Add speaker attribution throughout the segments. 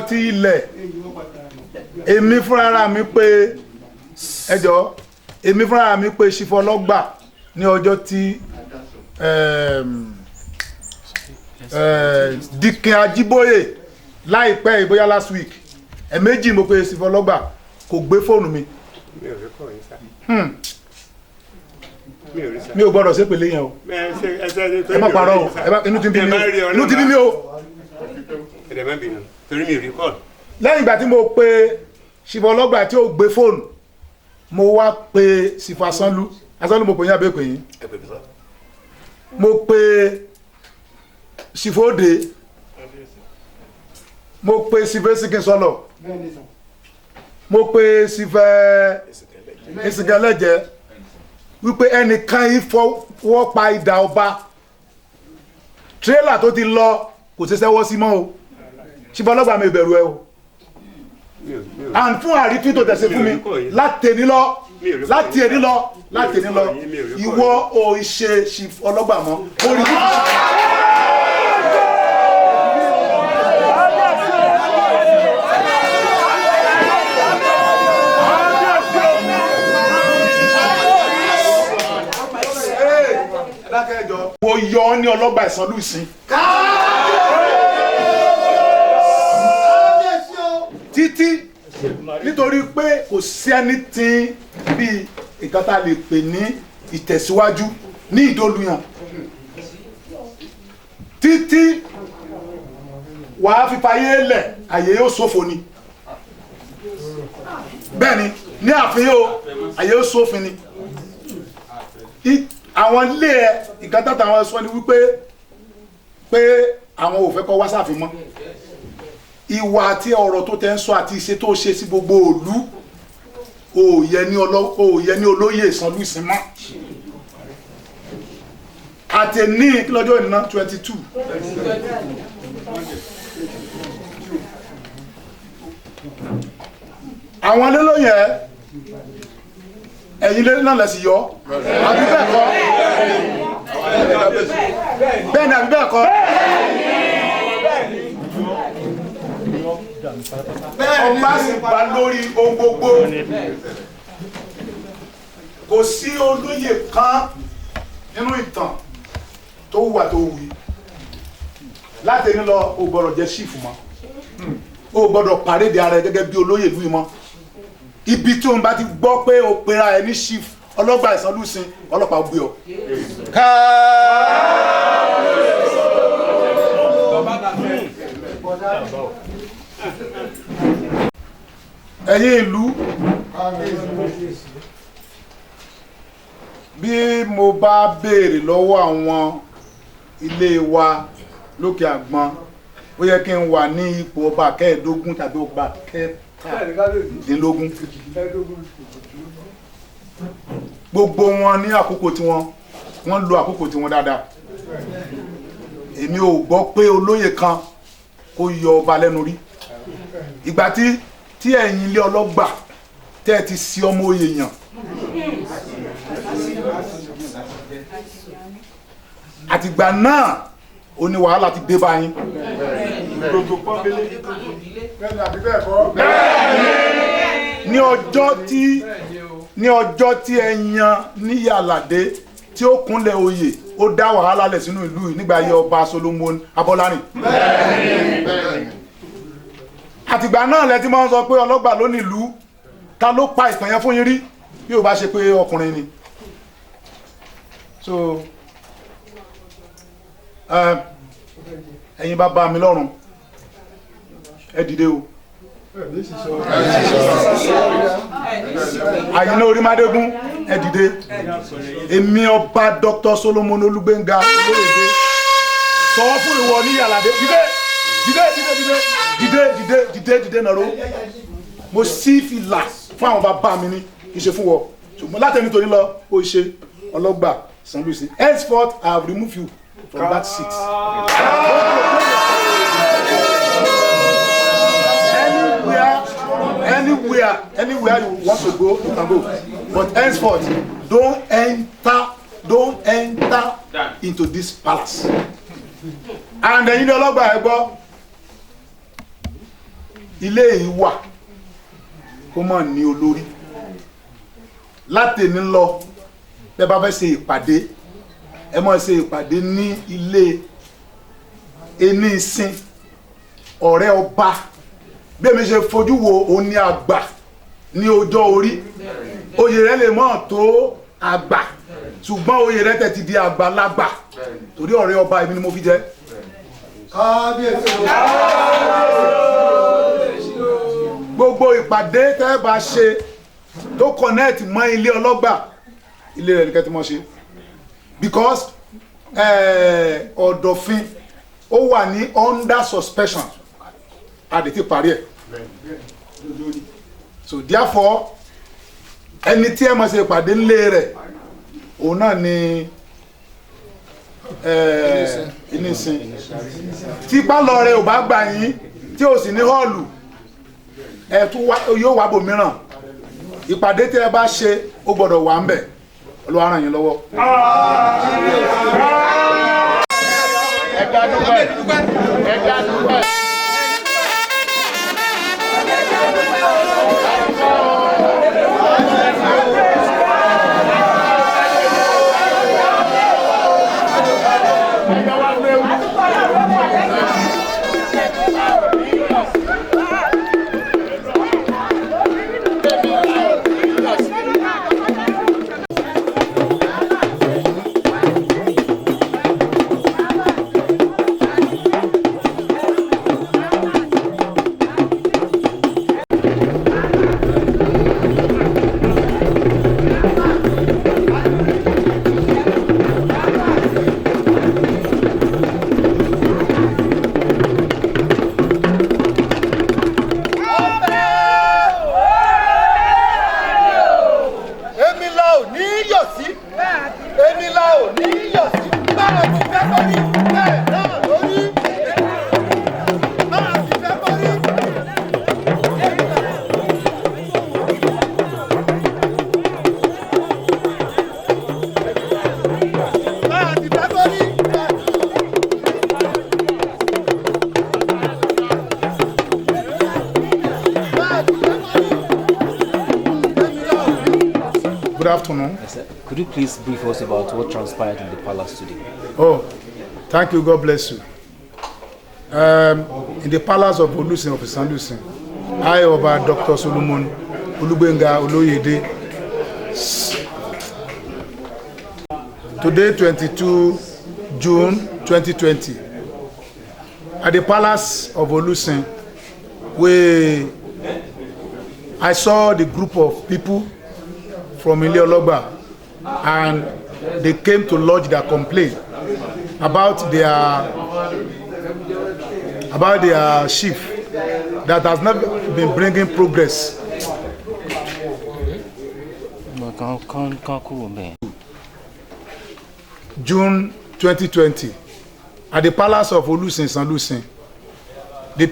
Speaker 1: ti ilẹ̀ èmi fúnra mi pé ẹjọ́ èmi fúnra mi pé Chief Ọlọ́gbà ní ọjọ́ tí Dikin Ajíbóyè láìpẹ́ ìbóyá last week ẹ̀méjì mo pé Chief Ọlọ́gbà kò gbé fóònù mi mi ò gbọ́dọ̀ ṣe pèlè yẹn o ẹ má parọ́ o inú ti bí mi o lẹ́yìn ìgbà tí mo pe Chief Ọlọ́gbà tí ó gbé fóònù mo wá pe Chief Asánlú mo pè yín abẹ́ pè yín mo pe Chief Ode mo pe Chief Esikinsọlọ mo pe Chief Esikanlẹ́jẹ wípé ẹnìkan ìfọwọ́ pa idà ọba tírélà tó ti lọ kò ṣe sẹ́wọ́ sí mọ́ o Chief Ọlọ́gbà mi bẹ̀rù ẹ o and fún àrífín tó tẹ̀sí fún mi láti èní lọ ìwọ ò ṣe Chief Ọlọ́gbà mọ́ orí mo yọ ọ́ ní Ọlọ́gbà Ìsànlú Ìsìn títí nítorí pé kò sí ẹni tí bí nǹkan tá a lè pè ní ìtẹ̀síwájú ní Ìdólúyàn títí wàá fífayé lẹ̀ àyè yóò ṣòfò ni bẹ́ẹ̀ ni ní àfihàn o àyè yóò ṣòfin ni àwọn ilé ẹ nǹkan tó tàwọn sọ ni wípé pé àwọn ò fẹ́ kọ́ wá sáàfin mọ́ ìwà àti ọ̀rọ̀ tó tẹ́ ń sọ àti ìṣe tó ṣe sí gbogbo òlú òòyẹ ní olóyè Ìsànlú Ìsìn mọ́ àti ní lọ́jọ́ ìná 22 àwọn lélóyè ẹ̀yin lé náà lẹ́sì yọ àbí bẹ́ẹ̀ kọ́ bẹ́ẹ̀ ni àbí bẹ́ẹ̀ kọ́ ọba sì bá lórí ohun gbogbo kò sí olóyè kan nínú ìtàn tó wà tó wí láti ní lọ o gbọ́dọ̀ jẹ́ ṣífù mọ́ o gbọ́dọ̀ pàrédé ara ẹ gẹ́gẹ́ bí olóyè ìlú mọ́ ibi tí òun bá ti gbọ́ pé o pera ẹ ní Chief Ọlọ́gbà Ìsànlú Ìsìn ọlọ́pàá gbé ọ. ẹ̀yin ìlú bí mo bá béèrè lọ́wọ́ àwọn ilé wa lókè àgbọn ó yẹ kí n wà ní ipò ọba kẹẹ̀ẹ́dógún tàbí ọba kẹtàdínlógún gbogbo wọn ní àkókò tí wọ́n lo àkókò tí wọ́n dáadáa èmi ò gbọ́ pé olóyè kan kó yọ ọba lẹ́nu rí ìgbà tí ẹ̀yin ilé Ọlọ́gbà tẹ́ ẹ ti sí ọmọ oyè yàn àtìgbà náà ó ní wàhálà ti dé báyìí ní ọjọ́ tí ẹ yan Níyì Àlàdé tí ó kúnlẹ̀ oyè ó dá wàhálà lẹ̀ sínú ìlú yìí nígbà ayé ọba Solomon Abọ́lárìn àtìgbà náà lẹ ti máa ń sọ pé Ọlọ́gbà ló ní ìlú ta ló pa ìtàn yẹn fún yín rí bí ó bá ṣe pé ọkùnrin ni so ẹ̀yin bá bá mi lọ́rùn ẹ dìde o Àyìnlá Orímádégún ẹ dìde èmi ọba Dr. Solomon Olúgbénga Olóyèdé sọ fún ìwọ Níyì Àlàdé dìde nàró mo sí fìlà fún àwọn bàbá mi ní ìṣe fún wọ ṣùgbọ́n látẹ̀mí torí lọ ó ṣe Ọlọ́gbà Ìsànlú Ìsìn henceforth I have removed you from that seat. Anywhere you want to go, you can go. But henceforth, don't enter into this palace. And then you know Ọlọ́gbà ẹ gbọ́ ilé yìí wà kó mọ̀ ní olórí látẹ̀ní lọ bẹ́ẹ̀ bá fẹ́ ṣe ìpàdé ẹ máa ṣe ìpàdé ní ilé ẹni ìsìn ọ̀rẹ́ ọba bí èmi ṣe fojú wo òun ní àgbà ní ọjọ́ orí oyè rẹ̀ lè mọ̀ tó àgbà ṣùgbọ́n oyè rẹ̀ tẹ̀ ti di àgbàlagbà torí ọ̀rẹ́ ọba èmi ni mo fi jẹ́. Gbogbo ìpàdé tẹ́ bá ṣe tó connect mọ́ ilé ọlọ́gbà ilé rẹ̀ nìkan tí mo ṣe because ọ̀dọ̀fin ó wà ní under suspension àdè ti parí ẹ̀ so therefore ẹni tí ẹ máa ṣe ìpàdé ńlé rẹ̀ òun náà ni ìnísìn tí pálọ̀ rẹ̀ ò bá gbà yín tí ò sì ní họ́ọ̀lù ẹ̀ tún yóò wá bòmíràn ìpàdé tí ẹ bá ṣe ó gbọ́dọ̀ wà ń bẹ̀ Olúwa ràn yín lọ́wọ́. Ẹ̀dá dúpẹ́. Good afternoon.
Speaker 2: Yes, sir. Could you please brief us about what transpired in the palace today?
Speaker 1: Oh, thank you. God bless you. In the palace of Olusin of Isanlusin, I over Dr. Solomon Olubenga Oloyede. Today, 22 June 2020, at the palace of Olusin, I saw the group of people from Ile-Ologba, and they came to lodge their complaint about their chief that has not been bringing progress. June 2020, at the palace of Olusin Sanlusin, the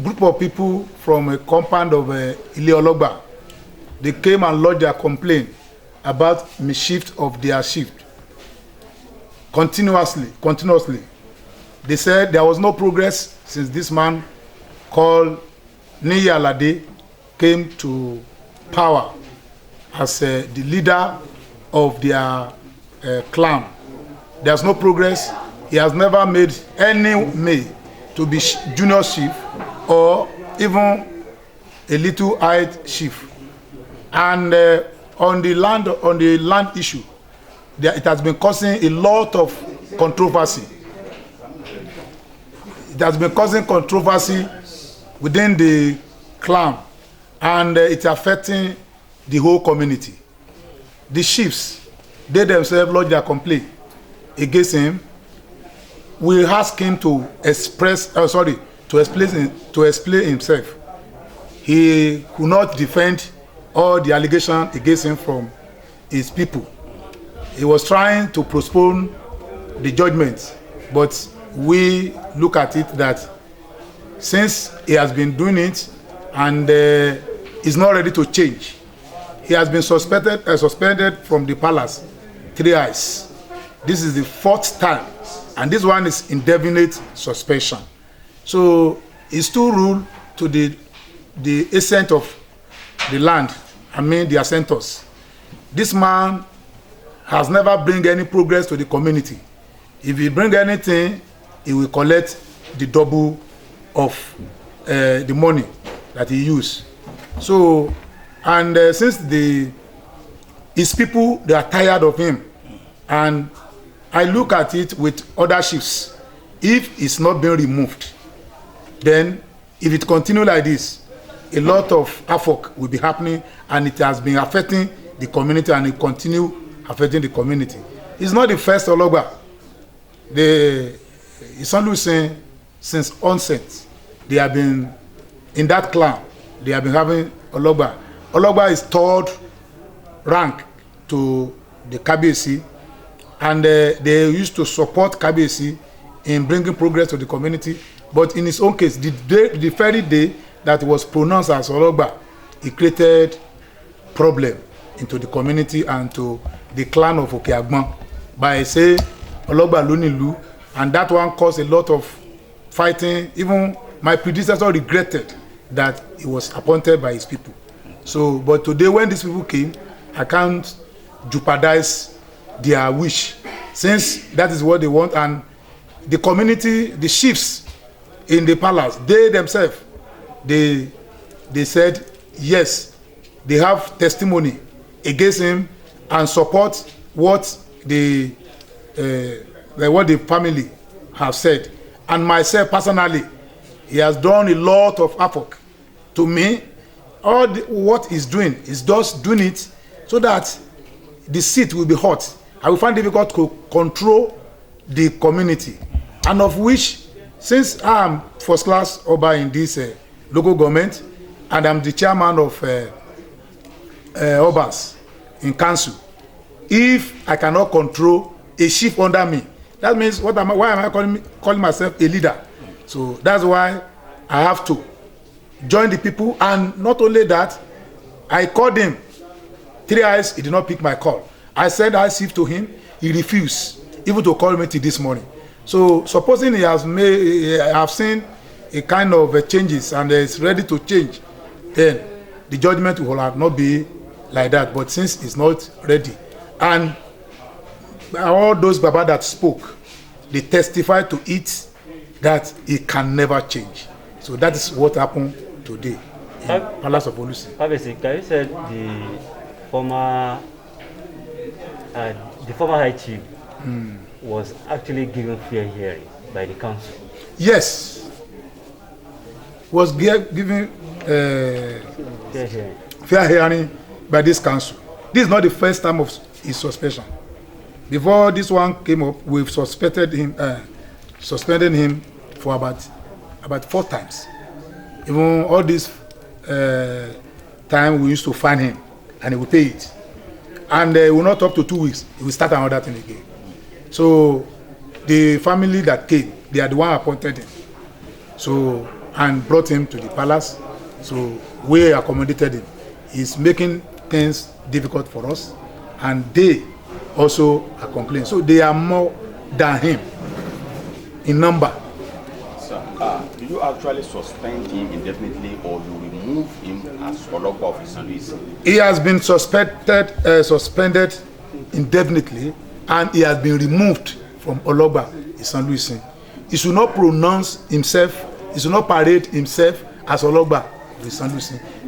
Speaker 1: group of people from a compound of Ile-Ologba, they came and lodged their complaint about mischief of their shift. Continuously. They said there was no progress since this man called Niyi Alade came to power as the leader of their clan. There's no progress. He has never made any male to be junior chief or even a little eyed chief. And on the land issue, it has been causing a lot of controversy. It has been causing controversy within the clan, and it's affecting the whole community. The chiefs, they themselves lodged their complaint against him. We asked him to explain himself. He could not defend all the allegations against him from his people. He was trying to postpone the judgment, but we look at it that since he has been doing it and is not ready to change, he has been suspended from the palace thrice. This is the 4th time, and this one is indefinite suspension. So it's to rule to the the ascent of the land, I mean the ascentors. This man has never bring any progress to the community. If he bring anything, he will collect the double of the money that he use. So, and since his people, they are tired of him, and I look at it with other chiefs. If it's not being removed, then if it continue like this, a lot of havoc will be happening, and it has been affecting the community, and it continue affecting the community. It's not the first Ologba. The Isanlu since onset, they have been in that clan. They have been having Ologba. Ologba is third rank to the Kabiyesi, and they used to support Kabiyesi in bringing progress to the community. But in his own case, the very day that he was pronounced as Ologba, he created problem into the community and to the clan of Okeagbon by saying Ologba Lonilu, and that one caused a lot of fighting. Even my predecessor regretted that he was appointed by his people. So, but today when these people came, I can't jeopardize their wish, since that is what they want. And the community, the chiefs in the palace, they themselves, they said yes, they have testimony against him and support what the family have said. And myself personally, he has done a lot of havoc to me. All what he's doing is just doing it so that the seat will be hot. I will find it difficult to control the community, and of which, since I am first class Oba in this local government, and I'm the chairman of Obas in council, if I cannot control a chief under me, that means why am I calling myself a leader? So that's why I have to join the people. And not only that, I called him 3 hours, he did not pick my call. I said I received to him, he refused even to call me till this morning. So supposing he has made, I have seen a kind of changes and is ready to change, then the judgment will not be like that. But since it's not ready, and all those Baba that spoke, they testified to it that it can never change. So that is what happened today in Palace of Olusi.
Speaker 3: Obviously, you said the former High Chief was actually given fair hearing by the council.
Speaker 1: Yes, was given fair hearing by this council. This is not the first time of his suspension. Before this one came up, we've suspended him for about 4 times. Even all this time we used to fine him, and he will pay it. And it will not up to 2 weeks. He will start another thing again. So the family that came, they are the one appointed him. So, and brought him to the palace. So we accommodated him. He's making things difficult for us, and they also are complaining. So they are more than him in number.
Speaker 4: So, do you actually suspend him indefinitely, or you remove him as Ologba of Isanlu?
Speaker 1: He has been suspended indefinitely, and he has been removed from Ologba Isanlu. He should not pronounce himself, he should not parade himself as Ologba of Isanlu,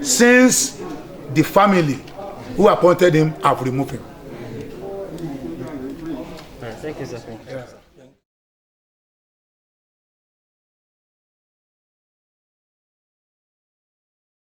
Speaker 1: since the family who appointed him have removed him.
Speaker 3: Thank you, sir.
Speaker 1: Yeah.